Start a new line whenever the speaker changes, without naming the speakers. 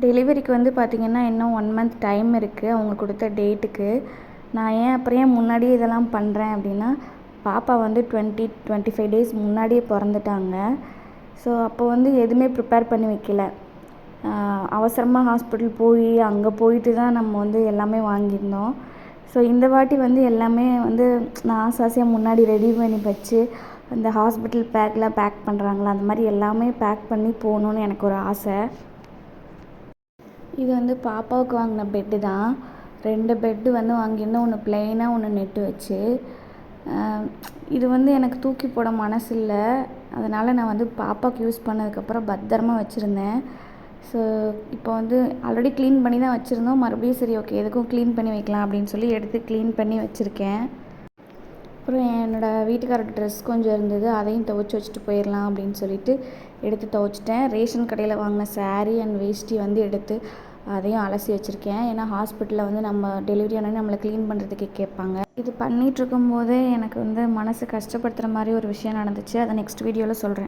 டெலிவரிக்கு வந்து பார்த்திங்கன்னா இன்னும் 1 மந்த் டைம் இருக்குது அவங்க கொடுத்த டேட்டுக்கு. நான் அப்புறம் ஏன் முன்னாடியே இதெல்லாம் பண்ணுறேன் அப்படின்னா, பாப்பா வந்து 25 டேஸ் முன்னாடியே பிறந்துட்டாங்க. ஸோ அப்போ வந்து எதுவுமே ப்ரிப்பேர் பண்ணி வைக்கல. அவசரமாக ஹாஸ்பிட்டல் போய் அங்கே போயிட்டு தான் நம்ம வந்து எல்லாமே வாங்கியிருந்தோம். ஸோ இந்த வாட்டி வந்து எல்லாமே வந்து நான் ஆசையாக முன்னாடி ரெடி பண்ணி வச்சு, அந்த ஹாஸ்பிட்டல் பேக்லாம் பேக் பண்ணுறாங்களா அந்த மாதிரி எல்லாமே பேக் பண்ணி போகணுன்னு எனக்கு ஒரு ஆசை. இது வந்து பாப்பாவுக்கு வாங்கின பெட்டு தான். 2 பெட்டு வந்து வாங்கியிருந்தோம். ஒன்று ப்ளெயினாக, ஒன்று நெட்டு வச்சு. இது வந்து எனக்கு தூக்கி போட மனசு இல்லை. அதனால் நான் வந்து பாப்பாவுக்கு யூஸ் பண்ணதுக்கப்புறம் பத்திரமா வச்சுருந்தேன். ஸோ இப்போ வந்து ஆல்ரெடி க்ளீன் பண்ணி தான் வச்சுருந்தோம். மறுபடியும் சரி ஓகே எதுக்கும் க்ளீன் பண்ணி வைக்கலாம் அப்படின்னு சொல்லி எடுத்து க்ளீன் பண்ணி வச்சுருக்கேன். அப்புறம் என்னோடய வீட்டுக்காரோட ட்ரெஸ் கொஞ்சம் இருந்தது, அதையும் துவைச்சி வச்சுட்டு போயிடலாம் அப்படின்னு சொல்லிட்டு எடுத்து துவைச்சிட்டேன். ரேஷன் கடையில் வாங்கின சாரீ அண்ட் வேஷ்டி வந்து எடுத்து அதையும் அலசி வச்சுருக்கேன். ஏன்னா ஹாஸ்பிட்டலில் வந்து நம்ம டெலிவரி ஆனால் நம்மளை க்ளீன் பண்ணுறதுக்கு கேட்பாங்க. இது பண்ணிகிட்ருக்கும் போதே எனக்கு வந்து மனசு கஷ்டப்படுத்துகிற மாதிரி ஒரு விஷயம் நடந்துச்சு. அதை நெக்ஸ்ட் வீடியோவில் சொல்கிறேன்.